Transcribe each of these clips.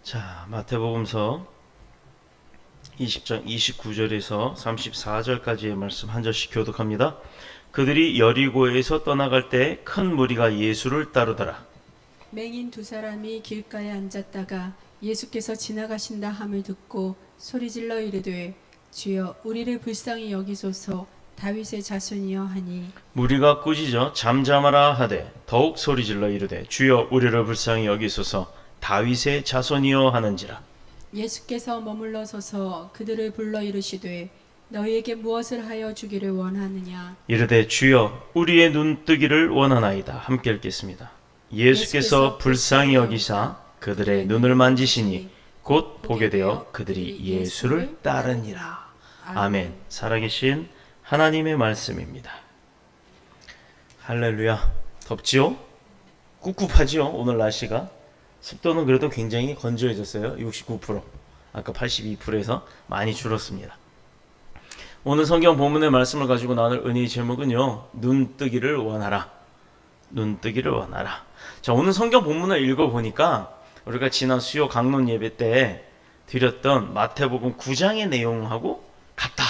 자, 마태복음서 20장 29절에서 34절까지의 말씀 한 절씩 교독합니다. 그들이 여리고에서 떠나갈 때 큰 무리가 예수를 따르더라. 맹인 두 사람이 길가에 앉았다가 예수께서 지나가신다 함을 듣고 소리질러 이르되 주여 우리를 불쌍히 여기소서 다윗의 자손이여 하니 무리가 꾸짖어 잠잠하라 하되 더욱 소리질러 이르되 주여 우리를 불쌍히 여기소서 다윗의 자손이여 하는지라. 예수께서 머물러 서서 그들을 불러 이르시되 너희에게 무엇을 하여 주기를 원하느냐. 이르되 주여 우리의 눈뜨기를 원하나이다. 함께 읽겠습니다. 예수께서 불쌍히 여기사 그들의 눈을 만지시니 곧 보게 되어 그들이 예수를 따르니라. 아멘. 살아계신 하나님의 말씀입니다. 할렐루야. 덥지요? 꿉꿉하지요? 오늘 날씨가. 습도는 그래도 굉장히 건조해졌어요. 69%. 아까 82%에서 많이 줄었습니다. 오늘 성경 본문의 말씀을 가지고 나눌 은혜의 제목은요, 눈뜨기를 원하라. 눈뜨기를 원하라. 자, 오늘 성경 본문을 읽어보니까 우리가 지난 수요 강론 예배 때 드렸던 마태복음 9장의 내용하고 같다.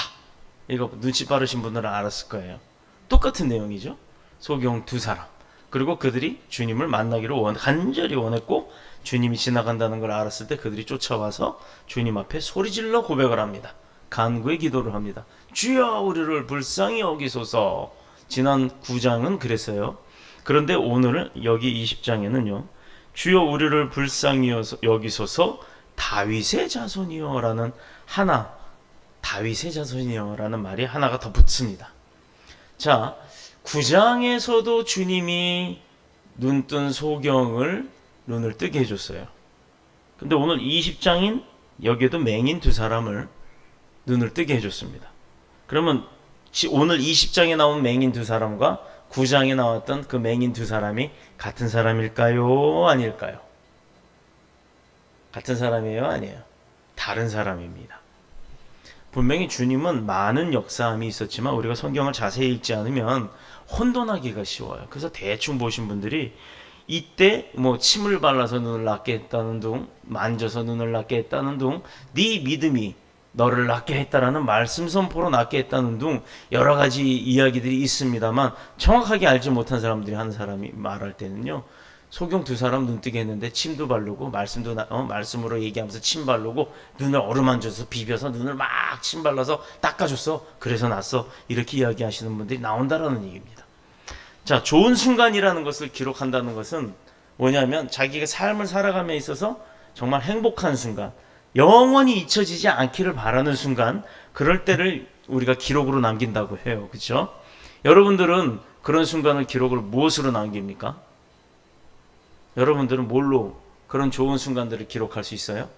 이거 눈치 빠르신 분들은 알았을 거예요. 똑같은 내용이죠. 소경 두 사람. 그리고 그들이 주님을 만나기를 간절히 원했고 주님이 지나간다는 걸 알았을 때 그들이 쫓아와서 주님 앞에 소리질러 고백을 합니다. 간구의 기도를 합니다. 주여 우리를 불쌍히 여기소서. 지난 9장은 그랬어요. 그런데 오늘은 여기 20장에는요. 주여 우리를 불쌍히 여기소서 다윗의 자손이여 라는 다윗의 자손이여 라는 말이 하나가 더 붙습니다. 자, 9장에서도 주님이 눈뜬 소경을 눈을 뜨게 해줬어요. 근데 오늘 20장인 여기에도 맹인 두 사람을 눈을 뜨게 해줬습니다. 그러면 오늘 20장에 나온 맹인 두 사람과 9장에 나왔던 그 맹인 두 사람이 같은 사람일까요? 아닐까요? 같은 사람이에요? 아니에요? 다른 사람입니다. 분명히 주님은 많은 역사함이 있었지만 우리가 성경을 자세히 읽지 않으면 혼돈하기가 쉬워요. 그래서 대충 보신 분들이 이때 침을 발라서 눈을 낫게 했다는 둥, 만져서 눈을 낫게 했다는 둥, 네 믿음이 너를 낫게 했다라는 말씀 선포로 낫게 했다는 둥 여러 가지 이야기들이 있습니다만 정확하게 알지 못한 사람들이 한 사람이 말할 때는요. 소경 두 사람 눈뜨게 했는데 침도 바르고 말씀으로 얘기하면서 침 바르고 눈을 어루만져서 비벼서 눈을 막 침 발라서 닦아줬어. 그래서 났어. 이렇게 이야기하시는 분들이 나온다라는 얘기입니다. 자, 좋은 순간이라는 것을 기록한다는 것은 뭐냐면 자기가 삶을 살아감에 있어서 정말 행복한 순간, 영원히 잊혀지지 않기를 바라는 순간, 그럴 때를 우리가 기록으로 남긴다고 해요. 그렇죠? 여러분들은 그런 순간을 기록을 무엇으로 남깁니까? 여러분들은 뭘로 그런 좋은 순간들을 기록할 수 있어요?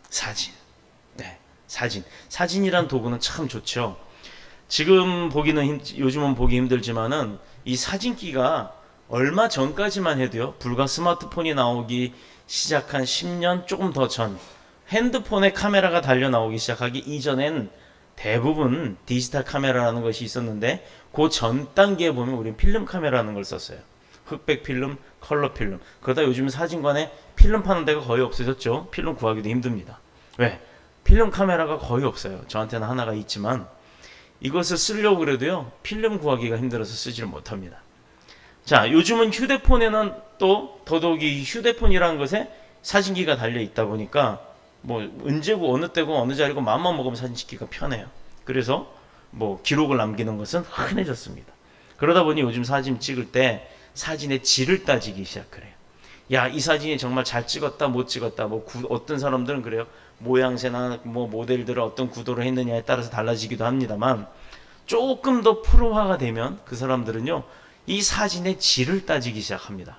사진. 네, 사진. 사진이란 도구는 참 좋죠. 지금 요즘은 보기 힘들지만은 이 사진기가 얼마 전까지만 해도요, 불과 스마트폰이 나오기 시작한 10년 조금 더 전, 핸드폰에 카메라가 달려 나오기 시작하기 이전엔 대부분 디지털 카메라라는 것이 있었는데 그 전 단계에 보면 우리는 필름 카메라라는 걸 썼어요. 흑백 필름, 컬러 필름. 그러다 요즘 사진관에 필름 파는 데가 거의 없어졌죠. 필름 구하기도 힘듭니다. 왜? 필름 카메라가 거의 없어요. 저한테는 하나가 있지만 이것을 쓰려고 그래도요, 필름 구하기가 힘들어서 쓰지를 못합니다. 자, 요즘은 휴대폰에는 또 더더욱이 휴대폰이라는 것에 사진기가 달려 있다 보니까 언제고 어느 때고 어느 자리고 마음만 먹으면 사진 찍기가 편해요. 그래서 기록을 남기는 것은 흔해졌습니다. 그러다 보니 요즘 사진 찍을 때 사진의 질을 따지기 시작해요. 야, 이 사진이 정말 잘 찍었다 못 찍었다. 어떤 사람들은 그래요. 모양새나 모델들을 어떤 구도로 했느냐에 따라서 달라지기도 합니다만 조금 더 프로화가 되면 그 사람들은요, 이 사진의 질을 따지기 시작합니다.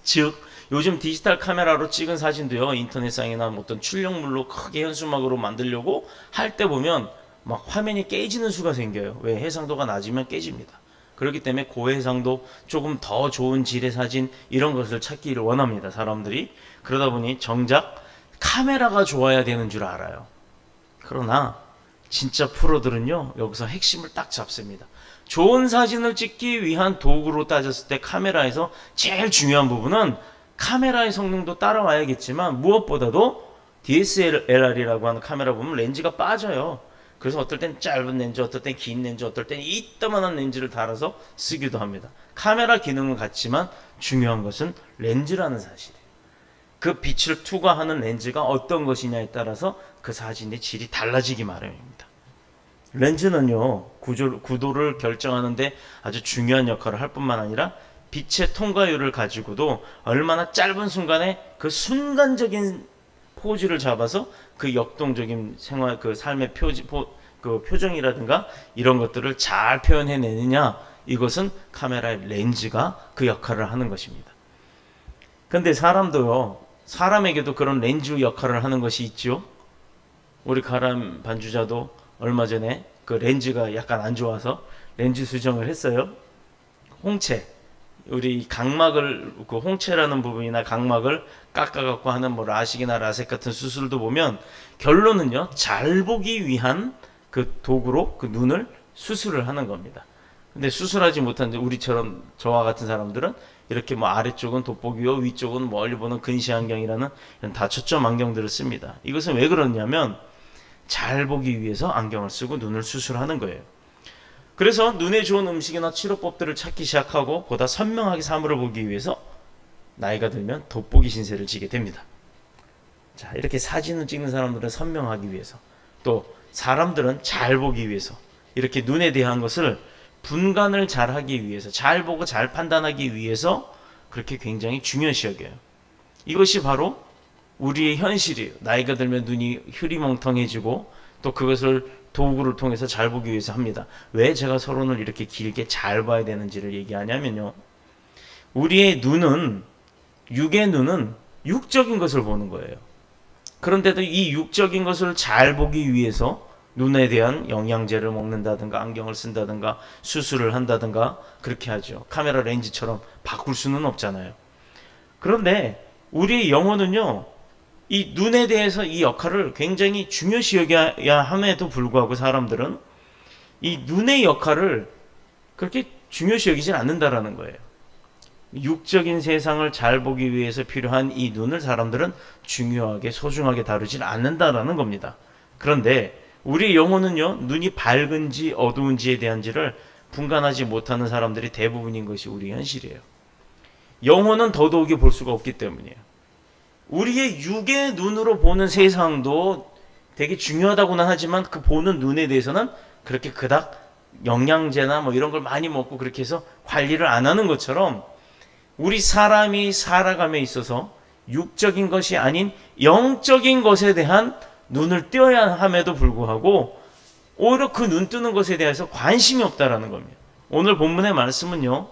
즉 요즘 디지털 카메라로 찍은 사진도요, 인터넷상이나 어떤 출력물로 크게 현수막으로 만들려고 할 때 보면 막 화면이 깨지는 수가 생겨요. 왜? 해상도가 낮으면 깨집니다. 그렇기 때문에 고해상도, 조금 더 좋은 질의 사진, 이런 것을 찾기를 원합니다, 사람들이. 그러다 보니 정작 카메라가 좋아야 되는 줄 알아요. 그러나 진짜 프로들은요, 여기서 핵심을 딱 잡습니다. 좋은 사진을 찍기 위한 도구로 따졌을 때 카메라에서 제일 중요한 부분은 카메라의 성능도 따라와야겠지만 무엇보다도 DSLR이라고 하는 카메라 보면 렌즈가 빠져요. 그래서 어떨 땐 짧은 렌즈, 어떨 땐 긴 렌즈, 어떨 땐 이따만한 렌즈를 달아서 쓰기도 합니다. 카메라 기능은 같지만 중요한 것은 렌즈라는 사실이에요. 그 빛을 투과하는 렌즈가 어떤 것이냐에 따라서 그 사진의 질이 달라지기 마련입니다. 렌즈는요, 구도를 결정하는데 아주 중요한 역할을 할 뿐만 아니라 빛의 통과율을 가지고도 얼마나 짧은 순간에 그 순간적인 포즈를 잡아서 그 역동적인 생활, 그 삶의 그 표정이라든가 이런 것들을 잘 표현해내느냐, 이것은 카메라의 렌즈가 그 역할을 하는 것입니다. 근데 사람에게도 그런 렌즈 역할을 하는 것이 있죠. 우리 가람 반주자도 얼마 전에 그 렌즈가 약간 안 좋아서 렌즈 수정을 했어요. 홍채, 우리 각막을, 그 홍채라는 부분이나 각막을 깎아갖고 하는 뭐 라식이나 라섹 같은 수술도 보면 결론은요, 잘 보기 위한 그 도구로 그 눈을 수술을 하는 겁니다. 근데 수술하지 못한 우리처럼 저와 같은 사람들은 이렇게 뭐 아래쪽은 돋보기요, 위쪽은 멀리 보는 근시안경이라는 이런 다초점 안경들을 씁니다. 이것은 왜 그러냐면 잘 보기 위해서 안경을 쓰고 눈을 수술하는 거예요. 그래서 눈에 좋은 음식이나 치료법들을 찾기 시작하고 보다 선명하게 사물을 보기 위해서 나이가 들면 돋보기 신세를 지게 됩니다. 자, 이렇게 사진을 찍는 사람들은 선명하기 위해서, 또 사람들은 잘 보기 위해서 이렇게 눈에 대한 것을 분간을 잘 하기 위해서, 잘 보고 잘 판단하기 위해서 그렇게 굉장히 중요시 여겨요. 이것이 바로 우리의 현실이에요. 나이가 들면 눈이 흐리멍텅해지고 또 그것을 도구를 통해서 잘 보기 위해서 합니다. 왜 제가 서론을 이렇게 길게 잘 봐야 되는지를 얘기하냐면요, 우리의 눈은, 육의 눈은 육적인 것을 보는 거예요. 그런데도 이 육적인 것을 잘 보기 위해서 눈에 대한 영양제를 먹는다든가 안경을 쓴다든가 수술을 한다든가 그렇게 하죠. 카메라 렌즈처럼 바꿀 수는 없잖아요. 그런데 우리의 영혼은요, 이 눈에 대해서 이 역할을 굉장히 중요시 여겨야 함에도 불구하고 사람들은 이 눈의 역할을 그렇게 중요시 여기진 않는다라는 거예요. 육적인 세상을 잘 보기 위해서 필요한 이 눈을 사람들은 중요하게 소중하게 다루진 않는다라는 겁니다. 그런데 우리 영혼은요, 눈이 밝은지 어두운지에 대한지를 분간하지 못하는 사람들이 대부분인 것이 우리 현실이에요. 영혼은 더더욱이 볼 수가 없기 때문이에요. 우리의 육의 눈으로 보는 세상도 되게 중요하다고는 하지만 그 보는 눈에 대해서는 그렇게 그닥 영양제나 뭐 이런 걸 많이 먹고 그렇게 해서 관리를 안 하는 것처럼 우리 사람이 살아감에 있어서 육적인 것이 아닌 영적인 것에 대한 눈을 띄어야 함에도 불구하고 오히려 그 눈 뜨는 것에 대해서 관심이 없다라는 겁니다. 오늘 본문의 말씀은요,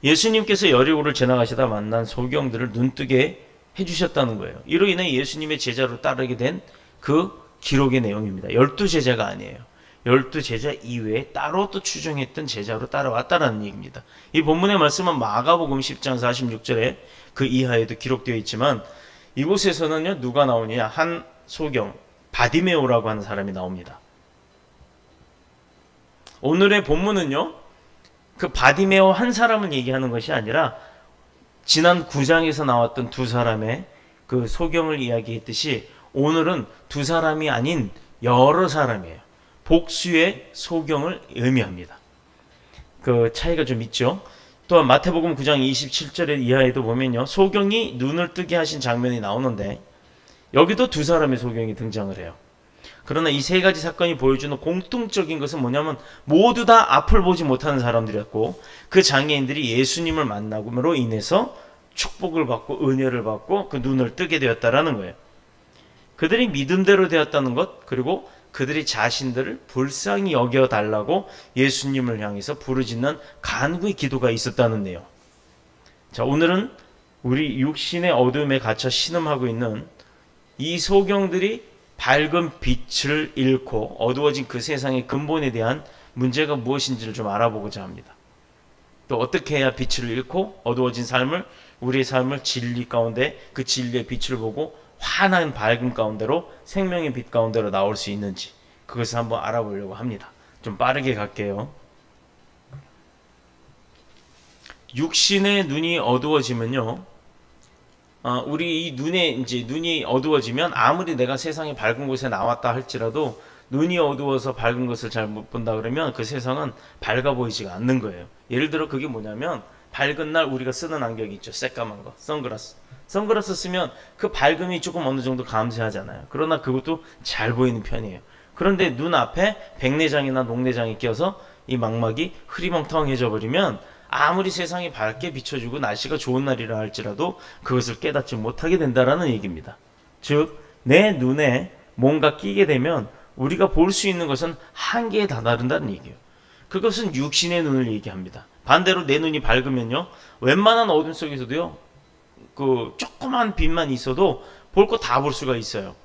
예수님께서 여리고를 지나가시다 만난 소경들을 눈뜨게 해주셨다는 거예요. 이로 인해 예수님의 제자로 따르게 된 그 기록의 내용입니다. 12제자가 아니에요. 12제자 이외에 따로 또 추정했던 제자로 따라왔다는 얘기입니다. 이 본문의 말씀은 마가복음 10장 46절에 그 이하에도 기록되어 있지만 이곳에서는요, 누가 나오느냐, 한 소경 바디메오라고 하는 사람이 나옵니다. 오늘의 본문은요, 그 바디메오 한 사람을 얘기하는 것이 아니라 지난 9장에서 나왔던 두 사람의 그 소경을 이야기했듯이 오늘은 두 사람이 아닌 여러 사람이에요. 복수의 소경을 의미합니다. 그 차이가 좀 있죠. 또한 마태복음 9장 27절의 이하에도 보면요, 소경이 눈을 뜨게 하신 장면이 나오는데 여기도 두 사람의 소경이 등장을 해요. 그러나 이 세 가지 사건이 보여주는 공통적인 것은 뭐냐면 모두 다 앞을 보지 못하는 사람들이었고 그 장애인들이 예수님을 만남으로 인해서 축복을 받고 은혜를 받고 그 눈을 뜨게 되었다라는 거예요. 그들이 믿음대로 되었다는 것, 그리고 그들이 자신들을 불쌍히 여겨달라고 예수님을 향해서 부르짖는 간구의 기도가 있었다는 내용. 자, 오늘은 우리 육신의 어둠에 갇혀 신음하고 있는 이 소경들이 밝은 빛을 잃고 어두워진 그 세상의 근본에 대한 문제가 무엇인지를 좀 알아보고자 합니다. 또 어떻게 해야 빛을 잃고 어두워진 삶을, 우리의 삶을 진리 가운데 그 진리의 빛을 보고 환한 밝음 가운데로, 생명의 빛 가운데로 나올 수 있는지 그것을 한번 알아보려고 합니다. 좀 빠르게 갈게요. 육신의 눈이 어두워지면요, 우리 이 눈이 어두워지면 아무리 내가 세상에 밝은 곳에 나왔다 할지라도 눈이 어두워서 밝은 것을 잘 못 본다 그러면 그 세상은 밝아 보이지가 않는 거예요. 예를 들어 그게 뭐냐면 밝은 날 우리가 쓰는 안경이 있죠. 새까만 거. 선글라스 쓰면 그 밝음이 조금 어느 정도 감지하잖아요. 그러나 그것도 잘 보이는 편이에요. 그런데 눈앞에 백내장이나 녹내장이 껴서 이 망막이 흐리멍텅해져 버리면 아무리 세상이 밝게 비춰주고 날씨가 좋은 날이라 할지라도 그것을 깨닫지 못하게 된다라는 얘기입니다. 즉, 내 눈에 뭔가 끼게 되면 우리가 볼 수 있는 것은 한계에 다다른다는 얘기예요. 그것은 육신의 눈을 얘기합니다. 반대로 내 눈이 밝으면요, 웬만한 어둠 속에서도요, 그 조그만 빛만 있어도 볼 거 다 볼 수가 있어요.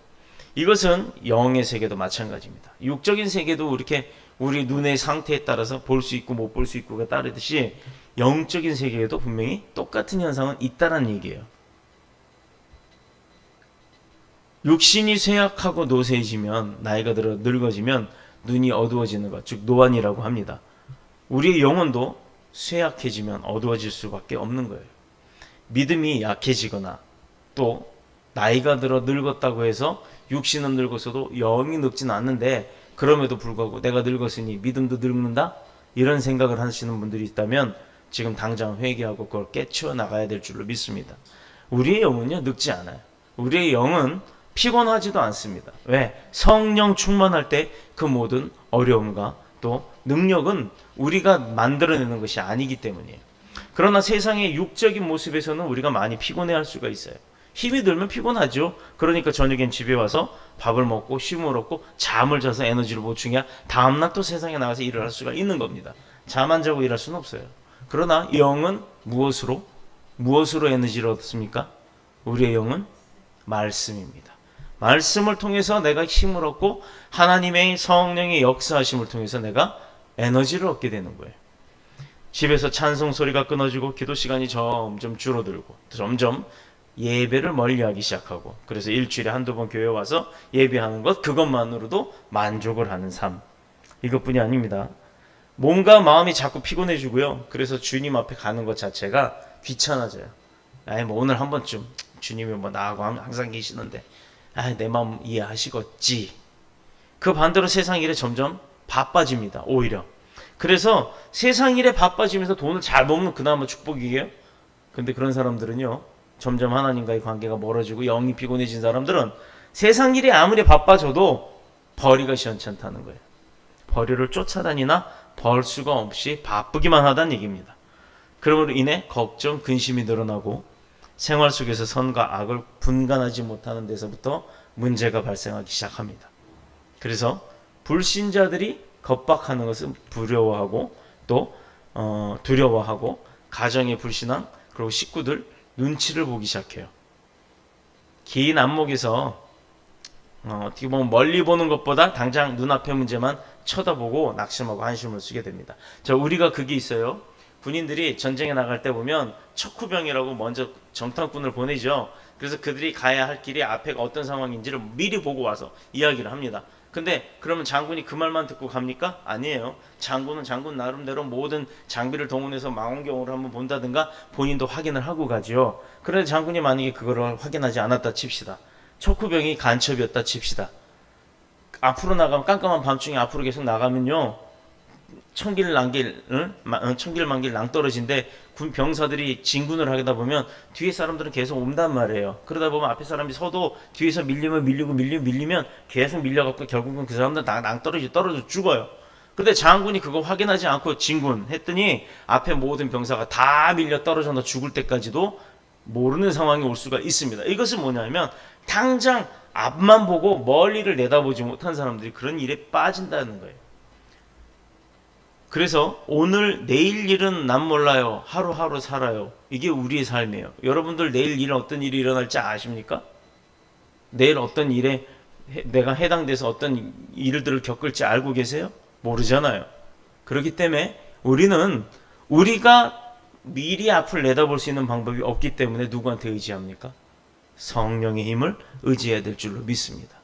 이것은 영의 세계도 마찬가지입니다. 육적인 세계도 이렇게 우리 눈의 상태에 따라서 볼 수 있고 못 볼 수 있고가 따르듯이 영적인 세계에도 분명히 똑같은 현상은 있다는 얘기예요. 육신이 쇠약하고 노쇠해지면, 나이가 들어 늙어지면 눈이 어두워지는 것, 즉 노안이라고 합니다. 우리의 영혼도 쇠약해지면 어두워질 수밖에 없는 거예요. 믿음이 약해지거나 또 나이가 들어 늙었다고 해서 육신은 늙었어도 영이 늙지는 않는데 그럼에도 불구하고 내가 늙었으니 믿음도 늙는다? 이런 생각을 하시는 분들이 있다면 지금 당장 회개하고 그걸 깨쳐 나가야 될 줄로 믿습니다. 우리의 영은요, 늙지 않아요. 우리의 영은 피곤하지도 않습니다. 왜? 성령 충만할 때 그 모든 어려움과 또 능력은 우리가 만들어내는 것이 아니기 때문이에요. 그러나 세상의 육적인 모습에서는 우리가 많이 피곤해할 수가 있어요. 힘이 들면 피곤하죠. 그러니까 저녁엔 집에 와서 밥을 먹고 쉼을 얻고 잠을 자서 에너지를 보충해야 다음날 또 세상에 나가서 일을 할 수가 있는 겁니다. 잠 안 자고 일할 수는 없어요. 그러나 영은 무엇으로 에너지를 얻습니까? 우리의 영은 말씀입니다. 말씀을 통해서 내가 힘을 얻고 하나님의 성령의 역사하심을 통해서 내가 에너지를 얻게 되는 거예요. 집에서 찬송 소리가 끊어지고 기도 시간이 점점 줄어들고 점점 예배를 멀리하기 시작하고, 그래서 일주일에 한두 번 교회 와서 예배하는 것, 그것만으로도 만족을 하는 삶, 이것뿐이 아닙니다. 몸과 마음이 자꾸 피곤해지고요. 그래서 주님 앞에 가는 것 자체가 귀찮아져요. 뭐 오늘 한 번쯤 주님이 뭐 나하고 항상 계시는데 내 마음 이해하시겠지. 그 반대로 세상 일에 점점 바빠집니다. 오히려. 그래서 세상 일에 바빠지면서 돈을 잘 먹는 그나마 축복이에요. 근데 그런 사람들은요, 점점 하나님과의 관계가 멀어지고 영이 피곤해진 사람들은 세상 일이 아무리 바빠져도 벌이가 시원찮다는 거예요. 벌이를 쫓아다니나 벌 수가 없이 바쁘기만 하다는 얘기입니다. 그러므로 인해 걱정, 근심이 늘어나고 생활 속에서 선과 악을 분간하지 못하는 데서부터 문제가 발생하기 시작합니다. 그래서 불신자들이 겁박하는 것은 두려워하고 또 두려워하고 가정의 불신앙, 그리고 식구들 눈치를 보기 시작해요. 긴 안목에서 어떻게 보면 멀리 보는 것보다 당장 눈앞의 문제만 쳐다보고 낙심하고 한숨을 쓰게 됩니다. 우리가 그게 있어요. 군인들이 전쟁에 나갈 때 보면 척후병이라고 먼저 정탐꾼을 보내죠. 그래서 그들이 가야 할 길이 앞에 어떤 상황인지를 미리 보고 와서 이야기를 합니다. 근데 그러면 장군이 그 말만 듣고 갑니까? 아니에요. 장군은 장군 나름대로 모든 장비를 동원해서 망원경으로 한번 본다든가 본인도 확인을 하고 가죠. 그런데 장군이 만약에 그거를 확인하지 않았다 칩시다. 척후병이 간첩이었다 칩시다. 앞으로 나가면 깜깜한 밤중에 앞으로 계속 나가면요, 천길만길 낭떠러지인데 군 병사들이 진군을 하다 보면 뒤에 사람들은 계속 온단 말이에요. 그러다 보면 앞에 사람이 서도 뒤에서 밀리면 계속 밀려갖고 결국은 그 사람들은 떨어져 죽어요. 그런데 장군이 그거 확인하지 않고 진군했더니 앞에 모든 병사가 다 밀려 떨어져 죽을 때까지도 모르는 상황이 올 수가 있습니다. 이것은 뭐냐면 당장 앞만 보고 멀리를 내다보지 못한 사람들이 그런 일에 빠진다는 거예요. 그래서 오늘 내일 일은 난 몰라요. 하루하루 살아요. 이게 우리의 삶이에요. 여러분들 내일 일은 어떤 일이 일어날지 아십니까? 내일 어떤 일에 내가 해당돼서 어떤 일들을 겪을지 알고 계세요? 모르잖아요. 그렇기 때문에 우리가 미리 앞을 내다볼 수 있는 방법이 없기 때문에 누구한테 의지합니까? 성령의 힘을 의지해야 될 줄로 믿습니다.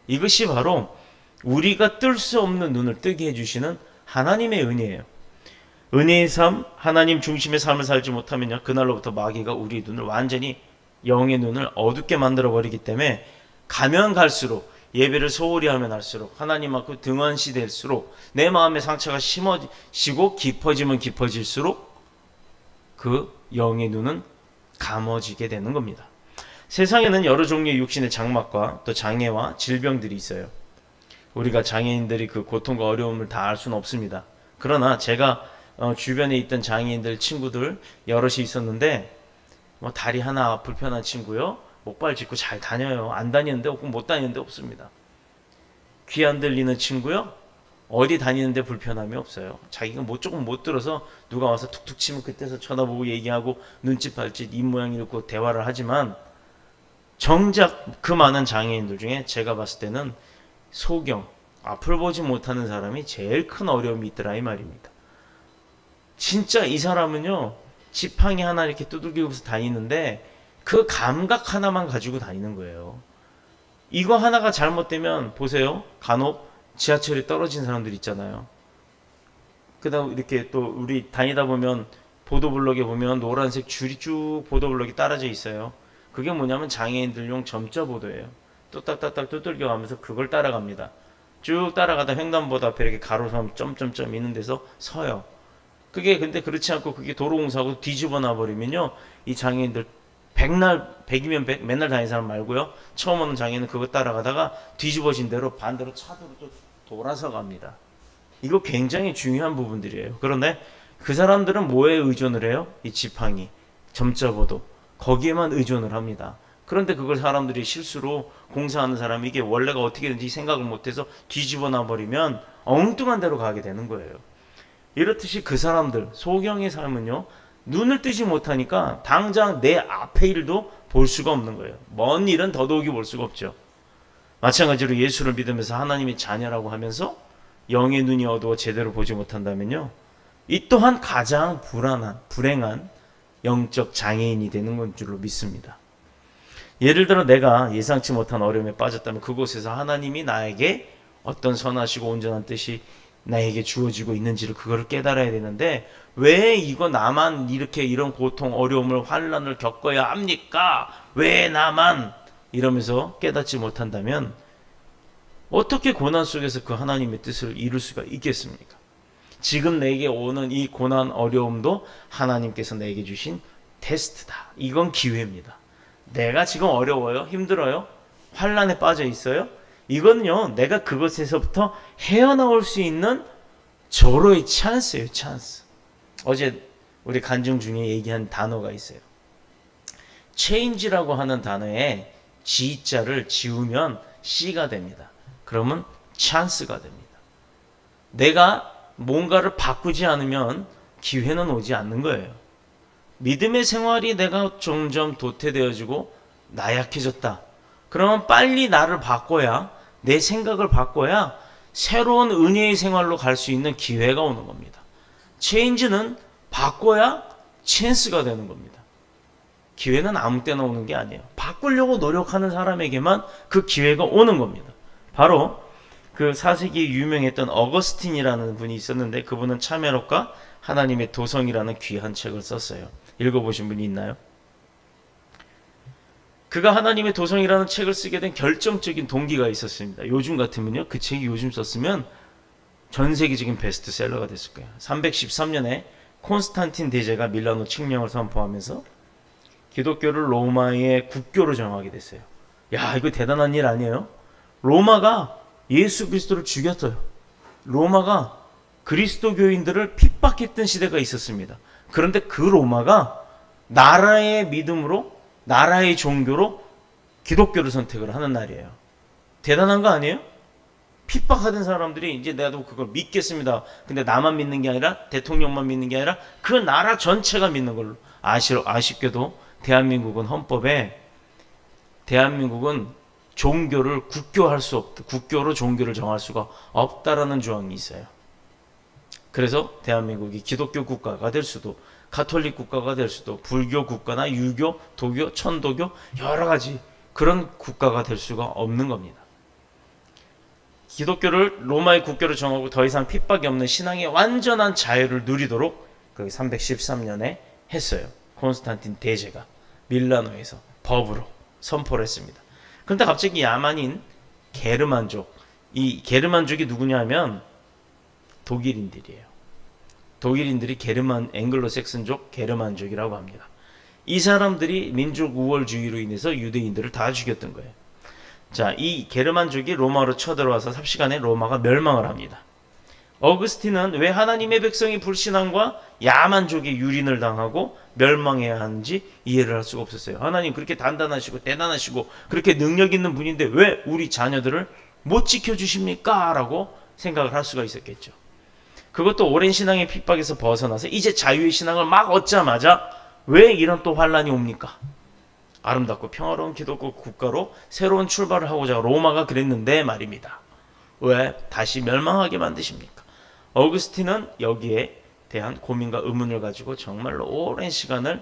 이것이 바로 우리가 뜰 수 없는 눈을 뜨게 해주시는 하나님의 은혜예요. 은혜의 삶, 하나님 중심의 삶을 살지 못하면요, 그날로부터 마귀가 우리 눈을 완전히 영의 눈을 어둡게 만들어 버리기 때문에 가면 갈수록, 예배를 소홀히 하면 할수록, 하나님 앞에 등한시될수록 내 마음의 상처가 심어지고 깊어지면 깊어질수록 그 영의 눈은 감어지게 되는 겁니다. 세상에는 여러 종류의 육신의 장막과 또 장애와 질병들이 있어요. 우리가 장애인들이 그 고통과 어려움을 다 알 수는 없습니다. 그러나 제가 주변에 있던 장애인들 친구들 여럿이 있었는데, 다리 하나 불편한 친구요, 목발 짚고 잘 다녀요. 안 다니는데 없고 못 다니는데 없습니다. 귀 안 들리는 친구요, 어디 다니는데 불편함이 없어요. 자기가 조금 못 들어서 누가 와서 툭툭 치면 그때서 쳐다보고 얘기하고 눈치 팔짓 입 모양 이렇고 대화를 하지만, 정작 그 많은 장애인들 중에 제가 봤을 때는 소경, 앞을 보지 못하는 사람이 제일 큰 어려움이 있더라 이 말입니다. 진짜 이 사람은요, 지팡이 하나 이렇게 두들기고서 다니는데 그 감각 하나만 가지고 다니는 거예요. 이거 하나가 잘못되면 보세요. 간혹 지하철에 떨어진 사람들 있잖아요. 그다음 이렇게 또 우리 다니다 보면 보도블록에 보면 노란색 줄이 쭉 보도블록이 따라져 있어요. 그게 뭐냐면 장애인들용 점자 보도예요. 뚝딱딱딱 두들겨 가면서 그걸 따라갑니다. 쭉 따라가다 횡단보도 앞에 이렇게 가로섬 점점점 있는 데서 서요. 그게 근데 그렇지 않고 그게 도로공사하고 뒤집어 놔버리면요, 이 장애인들 백이면 백 맨날 다니는 사람 말고요, 처음 오는 장애인은 그거 따라가다가 뒤집어진 대로 반대로 차도로 또 돌아서 갑니다. 이거 굉장히 중요한 부분들이에요. 그런데 그 사람들은 뭐에 의존을 해요? 이 지팡이, 점자보도, 거기에만 의존을 합니다. 그런데 그걸 사람들이 실수로, 공사하는 사람이 이게 원래가 어떻게든지 생각을 못해서 뒤집어 놔버리면 엉뚱한 데로 가게 되는 거예요. 이렇듯이 그 사람들, 소경의 삶은요, 눈을 뜨지 못하니까 당장 내 앞의 일도 볼 수가 없는 거예요. 먼 일은 더더욱이 볼 수가 없죠. 마찬가지로 예수를 믿으면서 하나님의 자녀라고 하면서 영의 눈이 어두워 제대로 보지 못한다면요, 이 또한 가장 불행한 영적 장애인이 되는 건 줄로 믿습니다. 예를 들어 내가 예상치 못한 어려움에 빠졌다면 그곳에서 하나님이 나에게 어떤 선하시고 온전한 뜻이 나에게 주어지고 있는지를 그거를 깨달아야 되는데, 왜 이거 나만 이렇게 이런 고통, 어려움을, 환난을 겪어야 합니까? 왜 나만? 이러면서 깨닫지 못한다면 어떻게 고난 속에서 그 하나님의 뜻을 이룰 수가 있겠습니까? 지금 내게 오는 이 고난, 어려움도 하나님께서 내게 주신 테스트다. 이건 기회입니다. 내가 지금 어려워요? 힘들어요? 환난에 빠져 있어요? 이건요, 내가 그것에서부터 헤어나올 수 있는 절호의 찬스예요, 찬스. 어제 우리 간증 중에 얘기한 단어가 있어요. change라고 하는 단어에 G자를 지우면 C가 됩니다. 그러면 찬스가 됩니다. 내가 뭔가를 바꾸지 않으면 기회는 오지 않는 거예요. 믿음의 생활이 내가 점점 도태되어지고 나약해졌다. 그러면 빨리 나를 바꿔야, 내 생각을 바꿔야 새로운 은혜의 생활로 갈 수 있는 기회가 오는 겁니다. 체인지는 바꿔야 찬스가 되는 겁니다. 기회는 아무 때나 오는 게 아니에요. 바꾸려고 노력하는 사람에게만 그 기회가 오는 겁니다. 바로 그 4세기에 유명했던 어거스틴이라는 분이 있었는데, 그분은 참회록과 하나님의 도성이라는 귀한 책을 썼어요. 읽어보신 분이 있나요? 그가 하나님의 도성이라는 책을 쓰게 된 결정적인 동기가 있었습니다. 요즘 같으면요, 그 책이 요즘 썼으면 전 세계적인 베스트셀러가 됐을 거예요. 313년에 콘스탄틴 대제가 밀라노 칙령을 선포하면서 기독교를 로마의 국교로 정하게 됐어요. 야, 이거 대단한 일 아니에요? 로마가 예수 그리스도를 죽였어요. 로마가 그리스도교인들을 핍박했던 시대가 있었습니다. 그런데 그 로마가 나라의 믿음으로, 나라의 종교로 기독교를 선택을 하는 날이에요. 대단한 거 아니에요? 핍박하던 사람들이 이제 나도 그걸 믿겠습니다. 근데 나만 믿는 게 아니라, 대통령만 믿는 게 아니라 그 나라 전체가 믿는 걸로. 아쉽게도 대한민국은 헌법에, 대한민국은 종교를 국교할 수 없다. 국교로 종교를 정할 수가 없다라는 조항이 있어요. 그래서 대한민국이 기독교 국가가 될 수도, 가톨릭 국가가 될 수도, 불교 국가나 유교, 도교, 천도교 여러 가지 그런 국가가 될 수가 없는 겁니다. 기독교를 로마의 국교로 정하고 더 이상 핍박이 없는 신앙의 완전한 자유를 누리도록 그 313년에 했어요. 콘스탄틴 대제가 밀라노에서 법으로 선포를 했습니다. 그런데 갑자기 야만인 게르만족, 이 게르만족이 누구냐면 독일인들이에요. 독일인들이 게르만 앵글로색슨족 게르만족이라고 합니다. 이 사람들이 민족 우월주의로 인해서 유대인들을 다 죽였던 거예요. 자, 이 게르만족이 로마로 쳐들어와서 삽시간에 로마가 멸망을 합니다. 어거스틴은 왜 하나님의 백성이 불신앙과 야만족의 유린을 당하고 멸망해야 하는지 이해를 할 수가 없었어요. 하나님 그렇게 단단하시고 대단하시고 그렇게 능력 있는 분인데 왜 우리 자녀들을 못 지켜주십니까? 라고 생각을 할 수가 있었겠죠. 그것도 오랜 신앙의 핍박에서 벗어나서 이제 자유의 신앙을 막 얻자마자 왜 이런 또 환란이 옵니까? 아름답고 평화로운 기독교 국가로 새로운 출발을 하고자 로마가 그랬는데 말입니다. 왜 다시 멸망하게 만드십니까? 어거스틴은 여기에 대한 고민과 의문을 가지고 정말로 오랜 시간을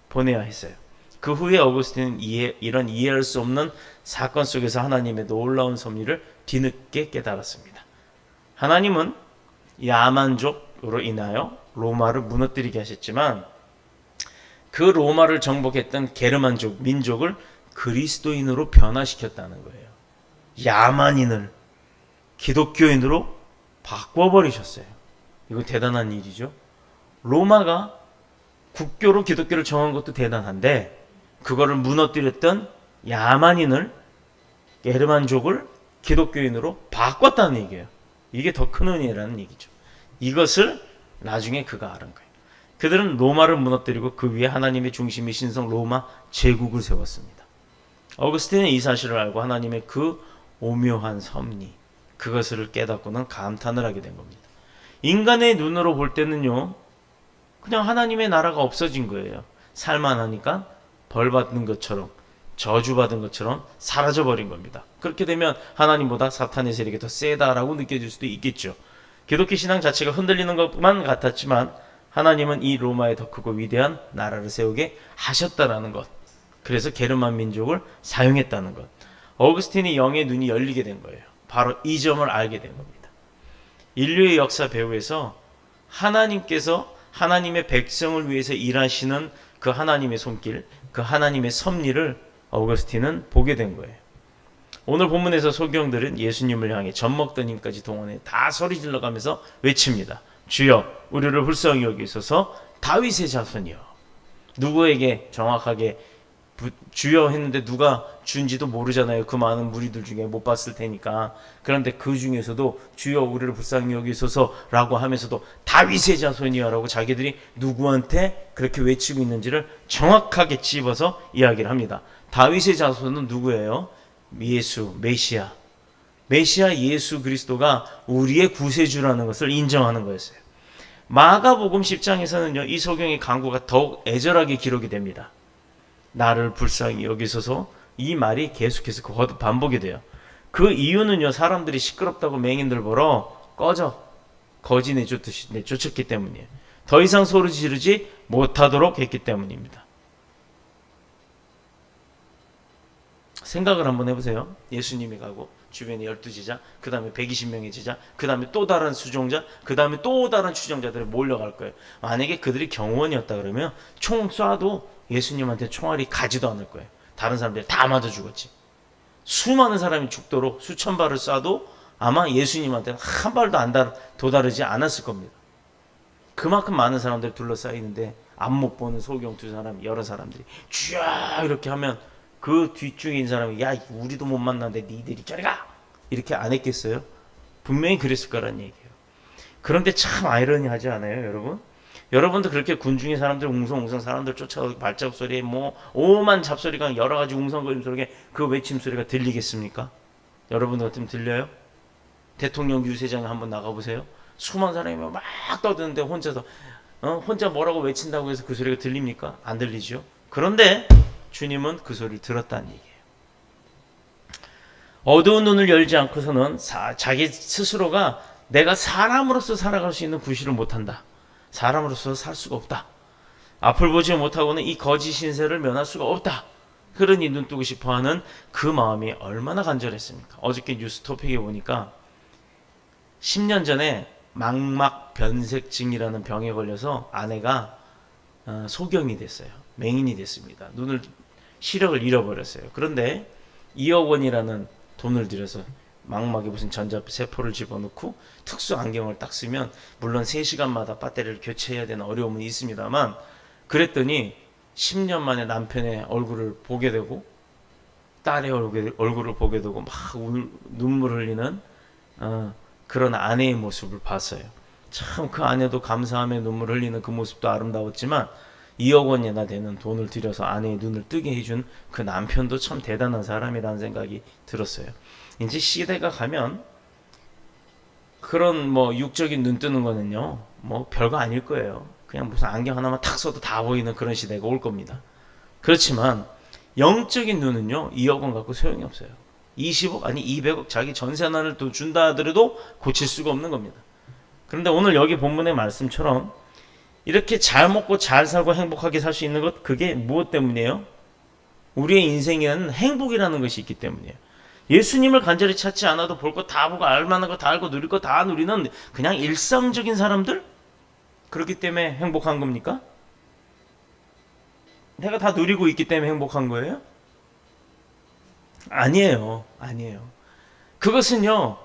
보내야 했어요. 그 후에 어거스틴은 이런 이해할 수 없는 사건 속에서 하나님의 놀라운 섭리를 뒤늦게 깨달았습니다. 하나님은 야만족으로 인하여 로마를 무너뜨리게 하셨지만 그 로마를 정복했던 게르만족 민족을 그리스도인으로 변화시켰다는 거예요. 야만인을 기독교인으로 바꿔버리셨어요. 이거 대단한 일이죠. 로마가 국교로 기독교를 정한 것도 대단한데 그거를 무너뜨렸던 야만인을 게르만족을 기독교인으로 바꿨다는 얘기예요. 이게 더 큰 은혜라는 얘기죠. 이것을 나중에 그가 알은 거예요. 그들은 로마를 무너뜨리고 그 위에 하나님의 중심이 신성 로마 제국을 세웠습니다. 어거스틴은 이 사실을 알고 하나님의 그 오묘한 섭리, 그것을 깨닫고는 감탄을 하게 된 겁니다. 인간의 눈으로 볼 때는요, 그냥 하나님의 나라가 없어진 거예요. 살만하니까 벌받는 것처럼, 저주받은 것처럼 사라져버린 겁니다. 그렇게 되면 하나님보다 사탄의 세력이 더 세다라고 느껴질 수도 있겠죠. 기독교 신앙 자체가 흔들리는 것만 같았지만 하나님은 이 로마에 더 크고 위대한 나라를 세우게 하셨다라는 것. 그래서 게르만 민족을 사용했다는 것. 어거스틴이 영의 눈이 열리게 된 거예요. 바로 이 점을 알게 된 겁니다. 인류의 역사 배후에서 하나님께서 하나님의 백성을 위해서 일하시는 그 하나님의 손길, 그 하나님의 섭리를 어거스틴은 보게 된 거예요. 오늘 본문에서 소경들은 예수님을 향해 젖먹던 힘까지 동원해 다 소리 질러가면서 외칩니다. 주여 우리를 불쌍히 여기소서 다윗의 자손이여. 누구에게 정확하게 주여 했는데 누가 준지도 모르잖아요. 그 많은 무리들 중에 못 봤을 테니까. 그런데 그 중에서도 주여 우리를 불쌍히 여기소서라고 하면서도 다윗의 자손이여라고 자기들이 누구한테 그렇게 외치고 있는지를 정확하게 찝어서 이야기를 합니다. 다윗의 자손은 누구예요? 예수, 메시아. 메시아 예수 그리스도가 우리의 구세주라는 것을 인정하는 거였어요. 마가복음 10장에서는요, 이 소경의 간구가 더욱 애절하게 기록이 됩니다. 나를 불쌍히 여기소서. 이 말이 계속해서 거듭 반복이 돼요. 그 이유는요, 사람들이 시끄럽다고 맹인들 보러 꺼져 거지 내쫓듯이 내쫓았기 때문이에요. 더 이상 소리 지르지 못하도록 했기 때문입니다. 생각을 한번 해보세요. 예수님이 가고 주변에 12제자, 그 다음에 120명의 제자, 그 다음에 또 다른 수종자, 그 다음에 또 다른 추종자들이 몰려갈 거예요. 만약에 그들이 경호원이었다 그러면 총 쏴도 예수님한테 총알이 가지도 않을 거예요. 다른 사람들이 다 맞아 죽었지. 수많은 사람이 죽도록 수천 발을 쏴도 아마 예수님한테는 한 발도 안 도다르지 않았을 겁니다. 그만큼 많은 사람들이 둘러싸이는데 안못 보는 소경 두 사람, 여러 사람들이 쥐야 이렇게 하면 그 뒷중에 있는 사람이 야 우리도 못 만났는데 니들이 저리 가! 이렇게 안 했겠어요? 분명히 그랬을 거란 얘기예요. 그런데 참 아이러니하지 않아요, 여러분? 여러분도 그렇게 군중의 사람들 웅성웅성 사람들 쫓아오고 발자국 소리에 뭐 오만 잡소리가 여러 가지 웅성거림 소리에 그 외침 소리가 들리겠습니까? 여러분들 같으면 들려요? 대통령 유세장에 한번 나가보세요. 수많은 사람이 막 떠드는데 혼자서 혼자 뭐라고 외친다고 해서 그 소리가 들립니까? 안 들리죠? 그런데 주님은 그 소리를 들었다는 얘기예요. 어두운 눈을 열지 않고서는 자기 스스로가 내가 사람으로서 살아갈 수 있는 구실을 못한다. 사람으로서 살 수가 없다. 앞을 보지 못하고는 이 거짓 신세를 면할 수가 없다. 그러니 눈 뜨고 싶어하는 그 마음이 얼마나 간절했습니까? 어저께 뉴스 토픽에 보니까 10년 전에 망막변색증이라는 병에 걸려서 아내가 소경이 됐어요. 맹인이 됐습니다. 눈을 시력을 잃어버렸어요. 그런데 2억 원이라는 돈을 들여서 망막에 무슨 전자세포를 집어넣고 특수 안경을 딱 쓰면, 물론 3시간마다 배터리를 교체해야 되는 어려움은 있습니다만, 그랬더니 10년 만에 남편의 얼굴을 보게 되고 딸의 얼굴을 보게 되고 막 눈물 흘리는 그런 아내의 모습을 봤어요. 참 그 아내도 감사함에 눈물 흘리는 그 모습도 아름다웠지만 2억 원이나 되는 돈을 들여서 아내의 눈을 뜨게 해준 그 남편도 참 대단한 사람이라는 생각이 들었어요. 이제 시대가 가면 그런 뭐 육적인 눈 뜨는 거는요, 뭐 별거 아닐 거예요. 그냥 무슨 안경 하나만 탁 써도 다 보이는 그런 시대가 올 겁니다. 그렇지만 영적인 눈은요, 2억 원 갖고 소용이 없어요. 20억 아니 200억 자기 전세 하나를 또 준다 하더라도 고칠 수가 없는 겁니다. 그런데 오늘 여기 본문의 말씀처럼 이렇게 잘 먹고 잘 살고 행복하게 살 수 있는 것, 그게 무엇 때문이에요? 우리의 인생에는 행복이라는 것이 있기 때문이에요. 예수님을 간절히 찾지 않아도 볼 거 다 보고 알만한 거 다 알고 누릴 거 다 누리는 그냥 일상적인 사람들? 그렇기 때문에 행복한 겁니까? 내가 다 누리고 있기 때문에 행복한 거예요? 아니에요. 아니에요. 그것은요,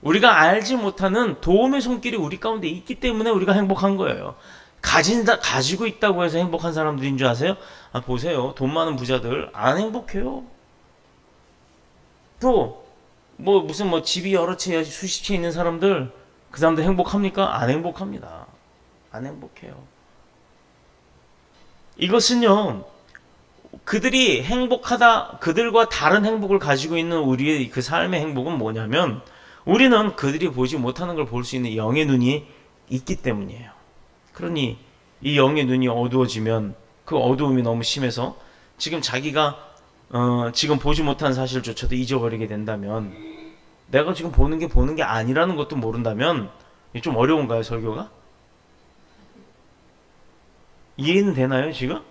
우리가 알지 못하는 도움의 손길이 우리 가운데 있기 때문에 우리가 행복한 거예요. 가지고 있다고 해서 행복한 사람들인 줄 아세요? 보세요. 돈 많은 부자들 안 행복해요. 또 뭐 무슨 뭐 집이 여러 채 수십 채 있는 사람들, 그 사람들 행복합니까? 안 행복합니다. 안 행복해요. 이것은요, 그들이 행복하다, 그들과 다른 행복을 가지고 있는 우리의 그 삶의 행복은 뭐냐면, 우리는 그들이 보지 못하는 걸 볼 수 있는 영의 눈이 있기 때문이에요. 그러니 이 영의 눈이 어두워지면 그 어두움이 너무 심해서 지금 자기가 지금 보지 못한 사실조차도 잊어버리게 된다면, 내가 지금 보는 게 아니라는 것도 모른다면, 좀 어려운가요, 설교가? 이해는 되나요, 지금?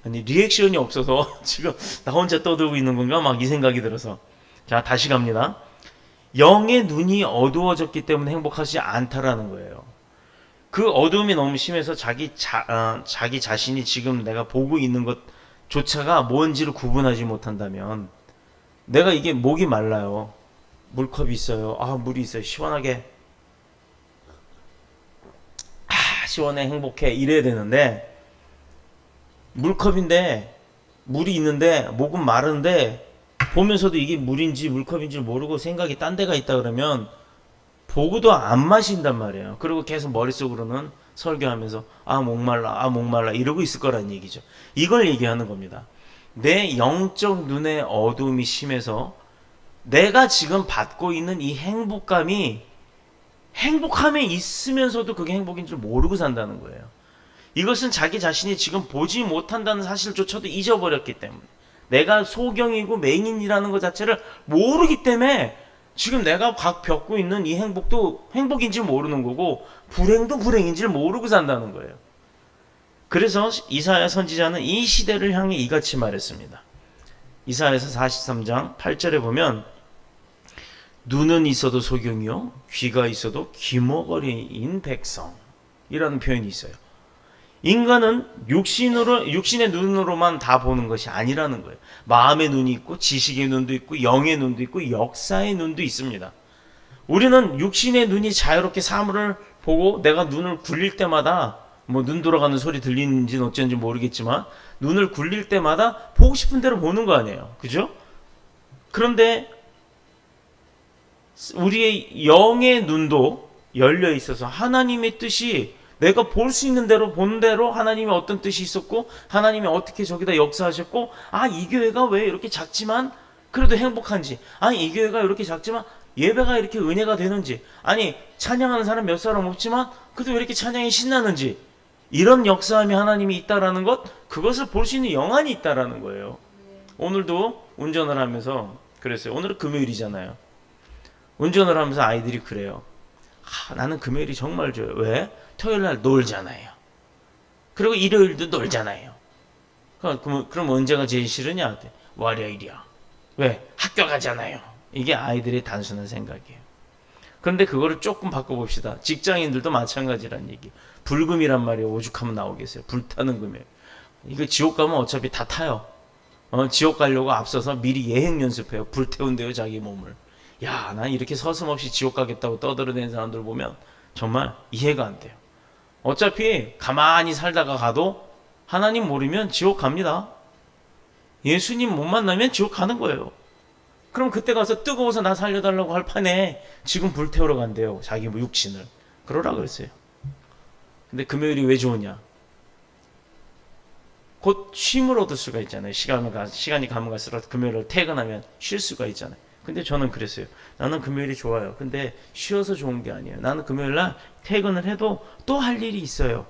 아니, 리액션이 없어서 지금 나 혼자 떠들고 있는 건가? 막 이 생각이 들어서. 자, 다시 갑니다. 영의 눈이 어두워졌기 때문에 행복하지 않다라는 거예요. 그 어두움이 너무 심해서 자기 자신이 지금 내가 보고 있는 것조차가 뭔지를 구분하지 못한다면, 내가 이게 목이 말라요. 물컵이 있어요. 물이 있어요. 시원하게. 시원해, 행복해. 이래야 되는데, 물컵인데, 물이 있는데, 목은 마른데, 보면서도 이게 물인지 물컵인지 모르고 생각이 딴 데가 있다 그러면, 보고도 안 마신단 말이에요. 그리고 계속 머릿속으로는 설교하면서, 목말라, 이러고 있을 거란 얘기죠. 이걸 얘기하는 겁니다. 내 영적 눈의 어두움이 심해서, 내가 지금 받고 있는 이 행복함에 있으면서도 그게 행복인 줄 모르고 산다는 거예요. 이것은 자기 자신이 지금 보지 못한다는 사실조차도 잊어버렸기 때문에, 내가 소경이고 맹인이라는 것 자체를 모르기 때문에 지금 내가 겪고 있는 이 행복도 행복인지 모르는 거고, 불행도 불행인지 모르고 산다는 거예요. 그래서 이사야 선지자는 이 시대를 향해 이같이 말했습니다. 이사야서 43장 8절에 보면, 눈은 있어도 소경이요 귀가 있어도 귀머거리인 백성이라는 표현이 있어요. 인간은 육신의 눈으로만 다 보는 것이 아니라는 거예요. 마음의 눈이 있고, 지식의 눈도 있고, 영의 눈도 있고, 역사의 눈도 있습니다. 우리는 육신의 눈이 자유롭게 사물을 보고, 내가 눈을 굴릴 때마다, 눈 돌아가는 소리 들리는지는 어쩐지 모르겠지만, 눈을 굴릴 때마다 보고 싶은 대로 보는 거 아니에요. 그죠? 그런데 우리의 영의 눈도 열려 있어서 하나님의 뜻이, 내가 볼 수 있는 대로 보는 대로 하나님의 어떤 뜻이 있었고, 하나님이 어떻게 저기다 역사하셨고, 이 교회가 왜 이렇게 작지만 그래도 행복한지, 이 교회가 이렇게 작지만 예배가 이렇게 은혜가 되는지, 찬양하는 사람 몇 사람 없지만 그래도 왜 이렇게 찬양이 신나는지, 이런 역사함이 하나님이 있다라는 것, 그것을 볼 수 있는 영안이 있다라는 거예요. 오늘도 운전을 하면서 그랬어요. 오늘은 금요일이잖아요. 운전을 하면서 아이들이 그래요. 나는 금요일이 정말 좋아요. 왜? 토요일날 놀잖아요. 그리고 일요일도 놀잖아요. 그럼 언제가 제일 싫으냐? 월요일이야. 왜? 학교 가잖아요. 이게 아이들의 단순한 생각이에요. 그런데 그거를 조금 바꿔봅시다. 직장인들도 마찬가지란 얘기. 불금이란 말이 오죽하면 나오겠어요. 불타는 금요일. 이거 지옥 가면 어차피 다 타요. 지옥 가려고 앞서서 미리 예행 연습해요. 불태운대요, 자기 몸을. 야, 난 이렇게 서슴없이 지옥 가겠다고 떠들어대는 사람들 보면 정말 이해가 안 돼요. 어차피 가만히 살다가 가도 하나님 모르면 지옥 갑니다. 예수님 못 만나면 지옥 가는 거예요. 그럼 그때 가서 뜨거워서 나 살려달라고 할 판에 지금 불태우러 간대요. 자기 육신을. 그러라 그랬어요. 근데 금요일이 왜 좋으냐? 곧 쉼을 얻을 수가 있잖아요. 시간이 가면 갈수록 금요일을 퇴근하면 쉴 수가 있잖아요. 근데 저는 그랬어요. 나는 금요일이 좋아요. 근데 쉬어서 좋은 게 아니에요. 나는 금요일날 퇴근을 해도 또 할 일이 있어요.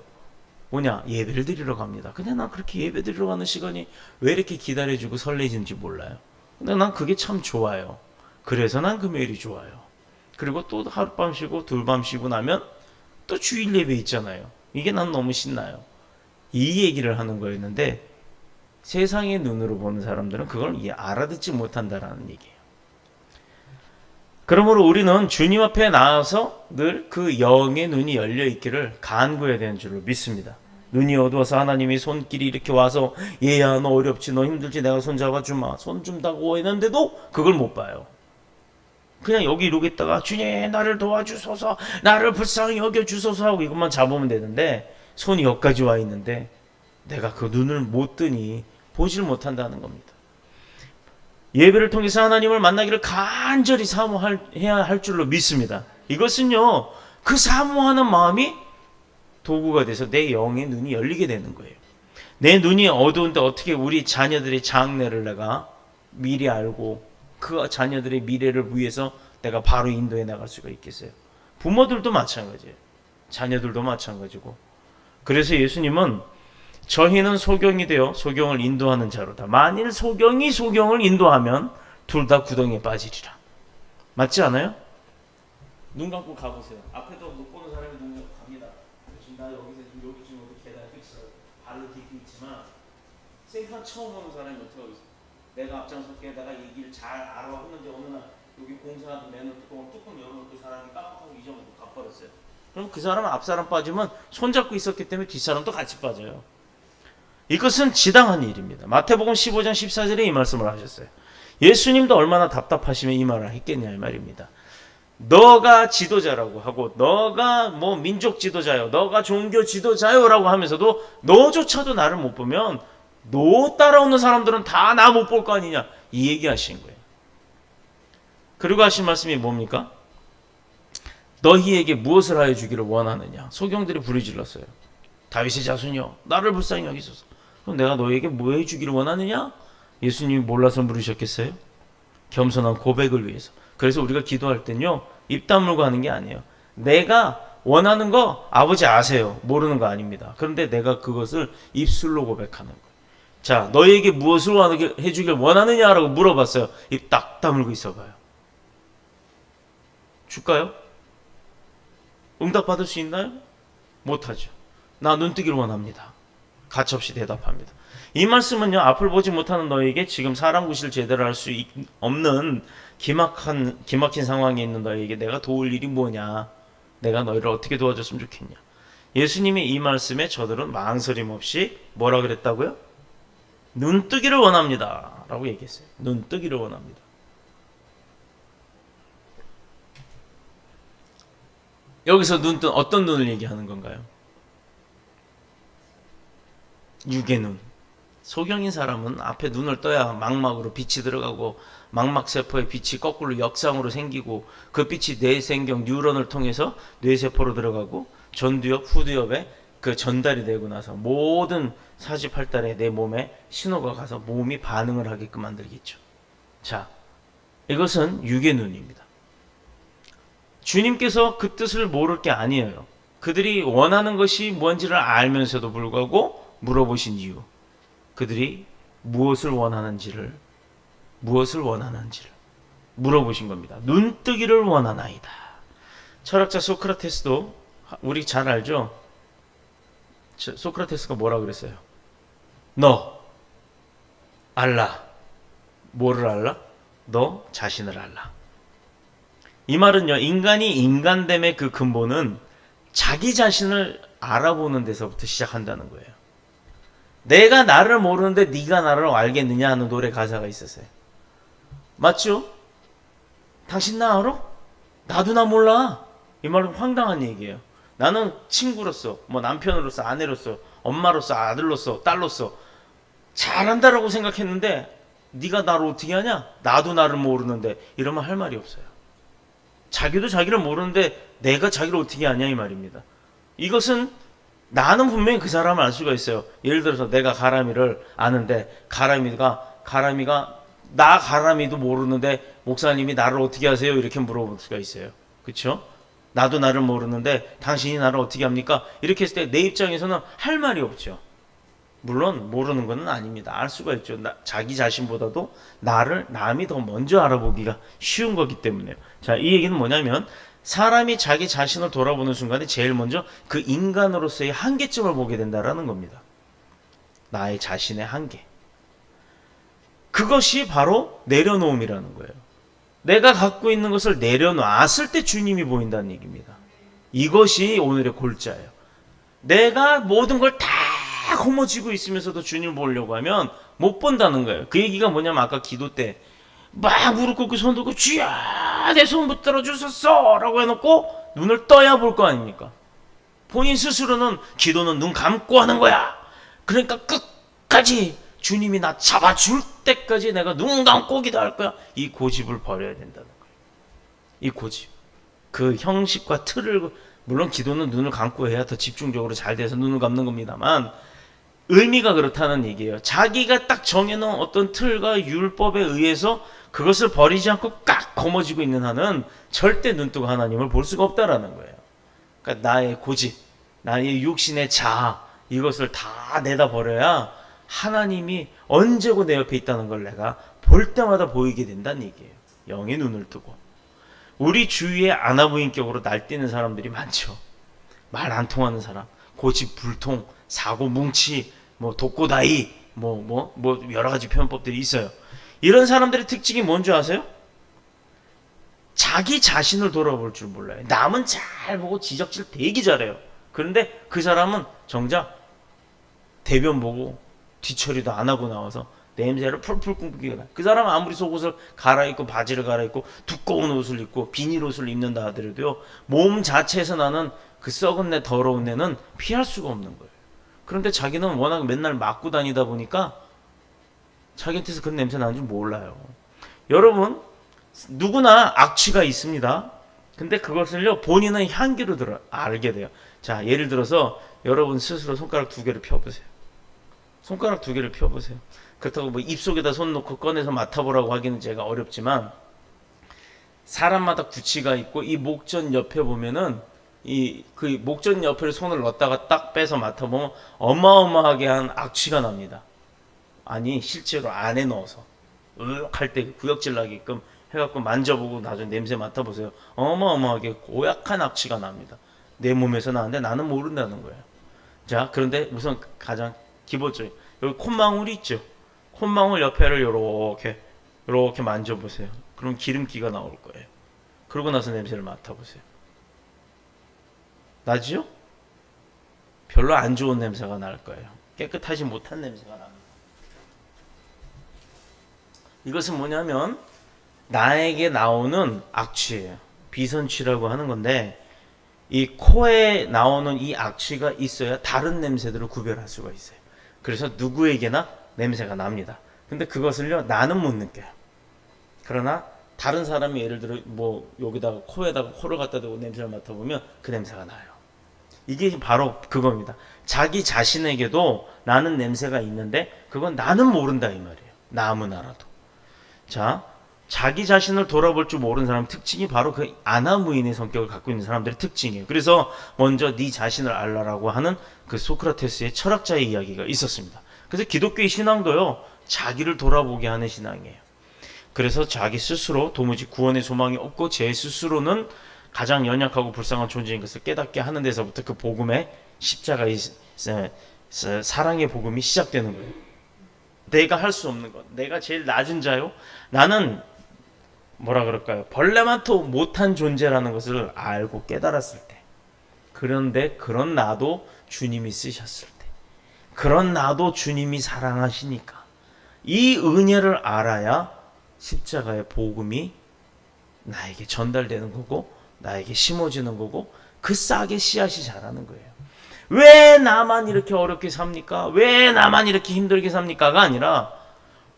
뭐냐? 예배를 드리러 갑니다. 근데 난 그렇게 예배 드리러 가는 시간이 왜 이렇게 기다려주고 설레지는지 몰라요. 근데 난 그게 참 좋아요. 그래서 난 금요일이 좋아요. 그리고 또 하룻밤 쉬고 둘밤 쉬고 나면 또 주일 예배 있잖아요. 이게 난 너무 신나요. 이 얘기를 하는 거였는데 세상의 눈으로 보는 사람들은 그걸 알아듣지 못한다라는 얘기예요. 그러므로 우리는 주님 앞에 나와서 늘 그 영의 눈이 열려 있기를 간구해야 되는 줄로 믿습니다. 눈이 어두워서 하나님이 손길이 이렇게 와서 얘야 너 어렵지 너 힘들지 내가 손 잡아주마 손 준다고 했는데도 그걸 못 봐요. 그냥 여기 이러고 있다가 주님 나를 도와주소서 나를 불쌍히 여겨주소서 하고 이것만 잡으면 되는데 손이 여기까지 와 있는데 내가 그 눈을 못 뜨니 보질 못한다는 겁니다. 예배를 통해서 하나님을 만나기를 간절히 사모해야 할 줄로 믿습니다. 이것은요 그 사모하는 마음이 도구가 돼서 내 영의 눈이 열리게 되는 거예요. 내 눈이 어두운데 어떻게 우리 자녀들의 장래를 내가 미리 알고 그 자녀들의 미래를 위해서 내가 바로 인도해 나갈 수가 있겠어요. 부모들도 마찬가지예요. 자녀들도 마찬가지고. 그래서 예수님은 저희는 소경이 되어 소경을 인도하는 자로다. 만일 소경이 소경을 인도하면 둘 다 구덩이에 빠지리라. 맞지 않아요? 눈 감고 가보세요. 앞에도 못 보는 사람이 눈 감고 갑니다. 지금 나 여기 지금 계단 끝이 발로 딛고 있지만 생판 처음 오는 사람이 어떻게 하고 있어요? 내가 앞장설게 내가 이 길 잘 알아 했는데 어느 날 여기 공사하던 매너 뚜껑 열어놓고 사람이 깜빡하고 잊어먹고 가버렸어요. 그럼 그 사람은 앞사람 빠지면 손잡고 있었기 때문에 뒷사람도 같이 빠져요. 이것은 지당한 일입니다. 마태복음 15장 14절에 이 말씀을 하셨어요. 예수님도 얼마나 답답하시면 이 말을 했겠냐 이 말입니다. 너가 지도자라고 하고 너가 뭐 민족 지도자요 너가 종교 지도자요라고 하면서도 너조차도 나를 못 보면 너 따라오는 사람들은 다 나 못 볼 거 아니냐 이 얘기 하신 거예요. 그리고 하신 말씀이 뭡니까? 너희에게 무엇을 하여 주기를 원하느냐. 소경들이 부르질렀어요. 다윗의 자손이여 나를 불쌍히 여기소서. 그럼 내가 너희에게 뭐 해주기를 원하느냐? 예수님이 몰라서 물으셨겠어요? 겸손한 고백을 위해서. 그래서 우리가 기도할 땐요 입 다물고 하는 게 아니에요. 내가 원하는 거 아버지 아세요. 모르는 거 아닙니다. 그런데 내가 그것을 입술로 고백하는 거예요. 자, 너희에게 무엇을 해주길 원하느냐라고 물어봤어요. 입 딱 다물고 있어봐요. 줄까요? 응답 받을 수 있나요? 못하죠. 나 눈뜨기를 원합니다. 가차없이 대답합니다. 이 말씀은요 앞을 보지 못하는 너에게 지금 사람 구실 제대로 할 수 없는 기막힌 상황에 있는 너에게 내가 도울 일이 뭐냐, 내가 너희를 어떻게 도와줬으면 좋겠냐. 예수님의 이 말씀에 저들은 망설임 없이 뭐라 그랬다고요? 눈뜨기를 원합니다 라고 얘기했어요. 눈뜨기를 원합니다. 여기서 눈뜬 어떤 눈을 얘기하는 건가요? 육의 눈. 소경인 사람은 앞에 눈을 떠야 망막으로 빛이 들어가고 망막세포의 빛이 거꾸로 역상으로 생기고 그 빛이 뇌생경 뉴런을 통해서 뇌세포로 들어가고 전두엽 후두엽에 그 전달이 되고 나서 모든 사지팔달에 내 몸에 신호가 가서 몸이 반응을 하게끔 만들겠죠. 자, 이것은 육의 눈입니다. 주님께서 그 뜻을 모를 게 아니에요. 그들이 원하는 것이 뭔지를 알면서도 불구하고 물어보신 이유, 그들이 무엇을 원하는지를 물어보신 겁니다. 눈뜨기를 원하나이다. 철학자 소크라테스도 우리 잘 알죠? 소크라테스가 뭐라 그랬어요? 너 알라. 뭐를 알라? 너 자신을 알라. 이 말은요, 인간이 인간됨의 그 근본은 자기 자신을 알아보는 데서부터 시작한다는 거예요. 내가 나를 모르는데 네가 나를 알겠느냐 하는 노래 가사가 있었어요. 맞죠? 당신 나 알아? 나도 나 몰라. 이 말은 황당한 얘기예요. 나는 친구로서, 뭐 남편으로서, 아내로서, 엄마로서, 아들로서, 딸로서 잘한다라고 생각했는데 네가 나를 어떻게 하냐? 나도 나를 모르는데 이러면 할 말이 없어요. 자기도 자기를 모르는데 내가 자기를 어떻게 아냐 이 말입니다. 이것은 나는 분명히 그 사람을 알 수가 있어요. 예를 들어서 내가 가람이를 아는데 가람이가 나 가람이도 모르는데 목사님이 나를 어떻게 아세요? 이렇게 물어볼 수가 있어요. 그렇죠? 나도 나를 모르는데 당신이 나를 어떻게 합니까? 이렇게 했을 때 내 입장에서는 할 말이 없죠. 물론 모르는 건 아닙니다. 알 수가 있죠. 자기 자신보다도 나를 남이 더 먼저 알아보기가 쉬운 거기 때문에요. 자, 이 얘기는 뭐냐면 사람이 자기 자신을 돌아보는 순간에 제일 먼저 그 인간으로서의 한계점을 보게 된다라는 겁니다. 나의 자신의 한계. 그것이 바로 내려놓음이라는 거예요. 내가 갖고 있는 것을 내려놨을 때 주님이 보인다는 얘기입니다. 이것이 오늘의 골자예요. 내가 모든 걸 다 허머쥐고 있으면서도 주님을 보려고 하면 못 본다는 거예요. 그 얘기가 뭐냐면 아까 기도 때 막 무릎 꿇고 손 들고 주야 내 손 붙들어 주셨어 라고 해놓고 눈을 떠야 볼 거 아닙니까? 본인 스스로는 기도는 눈 감고 하는 거야. 그러니까 끝까지 주님이 나 잡아줄 때까지 내가 눈 감고 기도할 거야. 이 고집을 버려야 된다는 거예요. 이 고집. 그 형식과 틀을, 물론 기도는 눈을 감고 해야 더 집중적으로 잘 돼서 눈을 감는 겁니다만 의미가 그렇다는 얘기예요. 자기가 딱 정해놓은 어떤 틀과 율법에 의해서 그것을 버리지 않고 깍 거머쥐고 있는 한은 절대 눈뜨고 하나님을 볼 수가 없다라는 거예요. 그러니까 나의 고집, 나의 육신의 자아, 이것을 다 내다 버려야 하나님이 언제고 내 옆에 있다는 걸 내가 볼 때마다 보이게 된다는 얘기예요. 영의 눈을 뜨고. 우리 주위에 아나무인격으로 날뛰는 사람들이 많죠. 말 안 통하는 사람, 고집 불통, 사고 뭉치, 뭐 독고다이, 뭐 여러 가지 표현법들이 있어요. 이런 사람들의 특징이 뭔지 아세요? 자기 자신을 돌아볼 줄 몰라요. 남은 잘 보고 지적질 되게 잘해요. 그런데 그 사람은 정작 대변 보고 뒤처리도 안 하고 나와서 냄새를 풀풀 뿜기가 나요. 그 사람은 아무리 속옷을 갈아입고 바지를 갈아입고 두꺼운 옷을 입고 비닐 옷을 입는다 하더라도요, 몸 자체에서 나는 그 썩은 내 더러운 내는 피할 수가 없는 거예요. 그런데 자기는 워낙 맨날 맡고 다니다 보니까 자기한테서 그런 냄새 나는 줄 몰라요. 여러분, 누구나 악취가 있습니다. 근데 그것을요, 본인은 향기로 알게 돼요. 자, 예를 들어서 여러분 스스로 손가락 2개를 펴보세요. 손가락 2개를 펴보세요. 그렇다고 뭐 입속에다 손 놓고 꺼내서 맡아보라고 하기는 제가 어렵지만, 사람마다 구취가 있고, 이 목전 옆에 보면은 그 목전 옆에 손을 넣었다가 딱 빼서 맡아보면 어마어마하게 한 악취가 납니다. 아니, 실제로 안에 넣어서 할 때 구역질 나게끔 해갖고 만져보고 나중에 냄새 맡아보세요. 어마어마하게 고약한 악취가 납니다. 내 몸에서 나는데 나는 모른다는 거예요. 자, 그런데 우선 가장 기본적인 여기 콧망울이 있죠. 콧망울 옆에를 요렇게 만져보세요. 그럼 기름기가 나올 거예요. 그러고 나서 냄새를 맡아보세요. 나지요? 별로 안 좋은 냄새가 날 거예요. 깨끗하지 못한 냄새가 납니다. 이것은 뭐냐면 나에게 나오는 악취예요. 비선취라고 하는 건데, 이 코에 나오는 이 악취가 있어야 다른 냄새들을 구별할 수가 있어요. 그래서 누구에게나 냄새가 납니다. 근데 그것을요, 나는 못 느껴요. 그러나 다른 사람이 예를 들어 뭐 여기다가 코에다가 코를 갖다 대고 냄새를 맡아보면 그 냄새가 나요. 이게 바로 그겁니다. 자기 자신에게도 나는 냄새가 있는데 그건 나는 모른다 이 말이에요. 남은 알아도. 자, 자기 자신을 돌아볼 줄 모르는 사람 특징이 바로 그 아나무인의 성격을 갖고 있는 사람들의 특징이에요. 그래서 먼저 네 자신을 알라라고 하는 그 소크라테스의 철학자의 이야기가 있었습니다. 그래서 기독교의 신앙도요, 자기를 돌아보게 하는 신앙이에요. 그래서 자기 스스로 도무지 구원의 소망이 없고 제 스스로는 가장 연약하고 불쌍한 존재인 것을 깨닫게 하는 데서부터 그 복음의 십자가의 사랑의 복음이 시작되는 거예요. 내가 할 수 없는 것, 내가 제일 낮은 자요, 나는 뭐라 그럴까요? 벌레만도 못한 존재라는 것을 알고 깨달았을 때, 그런데 그런 나도 주님이 쓰셨을 때, 그런 나도 주님이 사랑하시니까. 이 은혜를 알아야 십자가의 복음이 나에게 전달되는 거고 나에게 심어지는 거고 그 싹의 씨앗이 자라는 거예요. 왜 나만 이렇게 어렵게 삽니까? 왜 나만 이렇게 힘들게 삽니까?가 아니라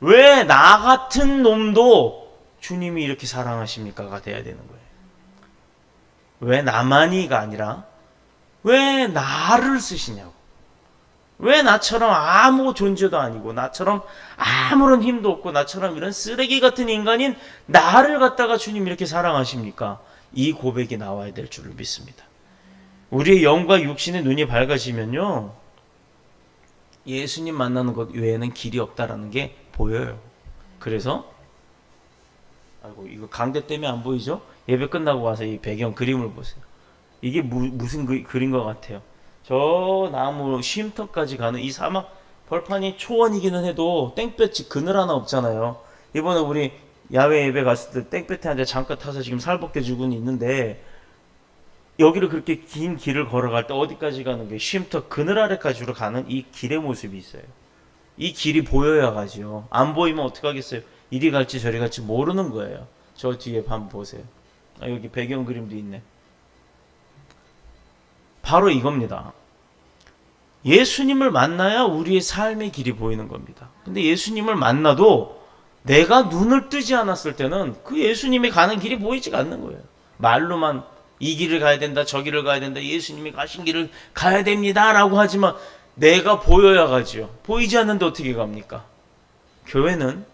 왜 나 같은 놈도 주님이 이렇게 사랑하십니까?가 돼야 되는 거예요. 왜 나만이가 아니라 왜 나를 쓰시냐고. 왜 나처럼 아무 존재도 아니고 나처럼 아무런 힘도 없고 나처럼 이런 쓰레기 같은 인간인 나를 갖다가 주님 이렇게 사랑하십니까? 이 고백이 나와야 될 줄을 믿습니다. 우리의 영과 육신의 눈이 밝아지면요, 예수님 만나는 것 외에는 길이 없다라는 게 보여요. 그래서 아이고 이거 강대 때문에 안 보이죠? 예배 끝나고 와서 이 배경 그림을 보세요. 이게 무슨 그림 것 같아요? 저 나무 쉼터까지 가는 이 사막 벌판이 초원이기는 해도 땡볕이 그늘 하나 없잖아요. 이번에 우리 야외 예배 갔을 때 땡볕에 앉아 잠깐 타서 지금 살벗겨지고는 있는데 여기를 그렇게 긴 길을 걸어갈 때 어디까지 가는 게 쉼터 그늘 아래까지로 가는 이 길의 모습이 있어요. 이 길이 보여야 가지요. 안 보이면 어떡하겠어요? 이리 갈지 저리 갈지 모르는 거예요. 저 뒤에 한번 보세요. 여기 배경 그림도 있네. 바로 이겁니다. 예수님을 만나야 우리의 삶의 길이 보이는 겁니다. 근데 예수님을 만나도 내가 눈을 뜨지 않았을 때는 그 예수님이 가는 길이 보이지가 않는 거예요. 말로만 이 길을 가야 된다, 저 길을 가야 된다, 예수님이 가신 길을 가야 됩니다 라고 하지만 내가 보여야 가지요. 보이지 않는데 어떻게 갑니까? 교회는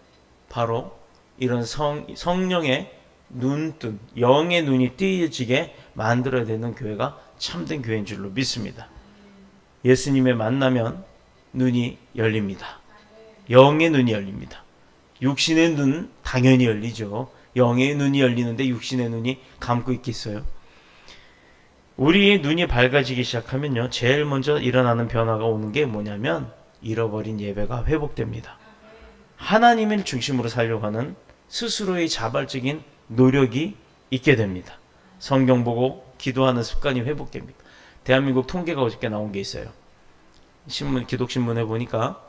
바로 이런 성령의 눈뜬, 영의 눈이 띄어지게 만들어야 되는 교회가 참된 교회인 줄로 믿습니다. 예수님의 만나면 눈이 열립니다. 영의 눈이 열립니다. 육신의 눈 당연히 열리죠. 영의 눈이 열리는데 육신의 눈이 감고 있겠어요? 우리의 눈이 밝아지기 시작하면요, 제일 먼저 일어나는 변화가 오는 게 뭐냐면 잃어버린 예배가 회복됩니다. 하나님을 중심으로 살려고 하는 스스로의 자발적인 노력이 있게 됩니다. 성경 보고 기도하는 습관이 회복됩니다. 대한민국 통계가 어저께 나온 게 있어요. 기독신문에 보니까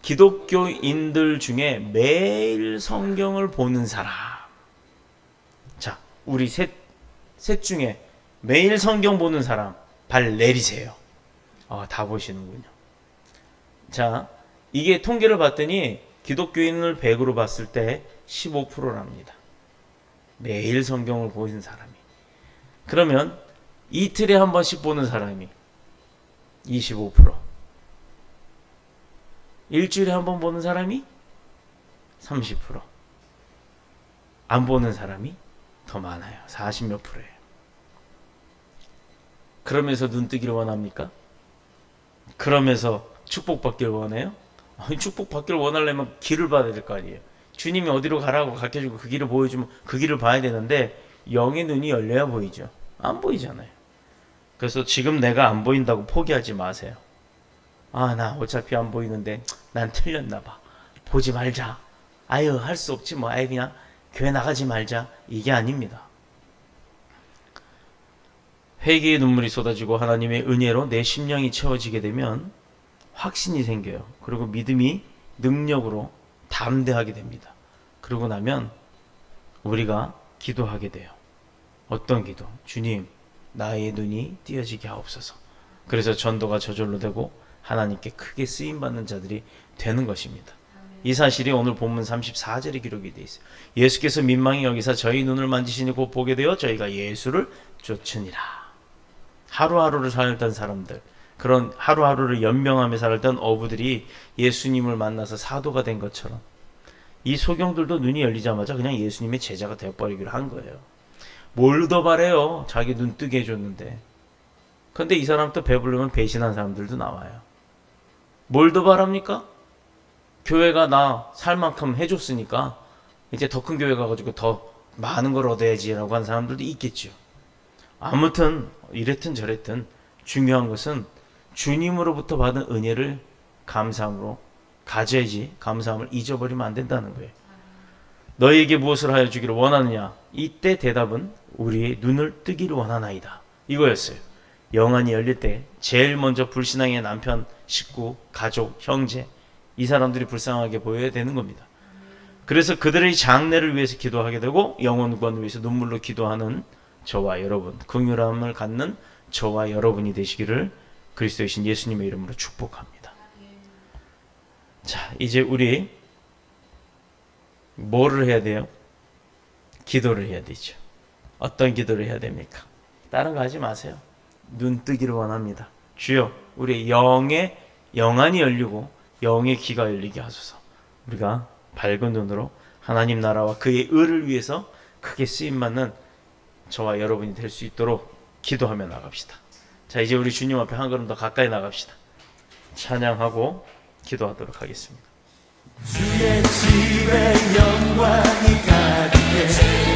기독교인들 중에 매일 성경을 보는 사람. 자, 우리 셋 중에 매일 성경 보는 사람 발 내리세요. 다 보시는군요. 자, 이게 통계를 봤더니 기독교인을 100으로 봤을 때 15%랍니다. 매일 성경을 보는 사람이. 그러면 이틀에 한 번씩 보는 사람이 25%. 일주일에 한 번 보는 사람이 30%. 안 보는 사람이 더 많아요. 40몇 %예요. 그러면서 눈 뜨기를 원합니까? 그러면서 축복받기를 원해요? 축복받기를 원하려면 길을 봐야 될 거 아니에요. 주님이 어디로 가라고 가르쳐주고 그 길을 보여주면 그 길을 봐야 되는데 영의 눈이 열려야 보이죠. 안 보이잖아요. 그래서 지금 내가 안 보인다고 포기하지 마세요. 나 어차피 안 보이는데 난 틀렸나 봐. 보지 말자. 아유, 할 수 없지 뭐. 아유, 그냥 교회 나가지 말자. 이게 아닙니다. 회개의 눈물이 쏟아지고 하나님의 은혜로 내 심령이 채워지게 되면 확신이 생겨요. 그리고 믿음이 능력으로 담대하게 됩니다. 그러고 나면 우리가 기도하게 돼요. 어떤 기도? 주님, 나의 눈이 띄어지게 하옵소서. 그래서 전도가 저절로 되고 하나님께 크게 쓰임받는 자들이 되는 것입니다. 이 사실이 오늘 본문 34절에 기록이 되어 있어요. 예수께서 민망히 여기서 저희 눈을 만지시니 곧 보게 되어 저희가 예수를 쫓으니라. 하루하루를 살던 사람들, 그런 하루하루를 연명하며 살던 어부들이 예수님을 만나서 사도가 된 것처럼 이 소경들도 눈이 열리자마자 그냥 예수님의 제자가 되어버리기로 한 거예요. 뭘 더 바래요? 자기 눈 뜨게 해줬는데. 근데 이 사람 또 배부르면 배신한 사람들도 나와요. 뭘 더 바랍니까? 교회가 나 살 만큼 해줬으니까 이제 더 큰 교회 가가지고 더 많은 걸 얻어야지라고 하는 사람들도 있겠죠. 아무튼 이랬든 저랬든 중요한 것은 주님으로부터 받은 은혜를 감사함으로 가져야지 감사함을 잊어버리면 안 된다는 거예요. 너희에게 무엇을 하여 주기를 원하느냐? 이때 대답은 우리의 눈을 뜨기를 원하나이다. 이거였어요. 영안이 열릴 때 제일 먼저 불신앙의 남편, 식구, 가족, 형제 이 사람들이 불쌍하게 보여야 되는 겁니다. 그래서 그들의 장래를 위해서 기도하게 되고 영혼 구원을 위해서 눈물로 기도하는 저와 여러분, 긍휼함을 갖는 저와 여러분이 되시기를 그리스도의 신 예수님의 이름으로 축복합니다. 자, 이제 우리 뭐를 해야 돼요? 기도를 해야 되죠. 어떤 기도를 해야 됩니까? 다른 거 하지 마세요. 눈 뜨기를 원합니다. 주여, 우리 영의 영안이 열리고 영의 귀가 열리게 하소서. 우리가 밝은 눈으로 하나님 나라와 그의 의를 위해서 크게 쓰임받는 저와 여러분이 될 수 있도록 기도하며 나갑시다. 자, 이제 우리 주님 앞에 한 걸음 더 가까이 나갑시다. 찬양하고 기도하도록 하겠습니다. 주의 집에 영광이 가득해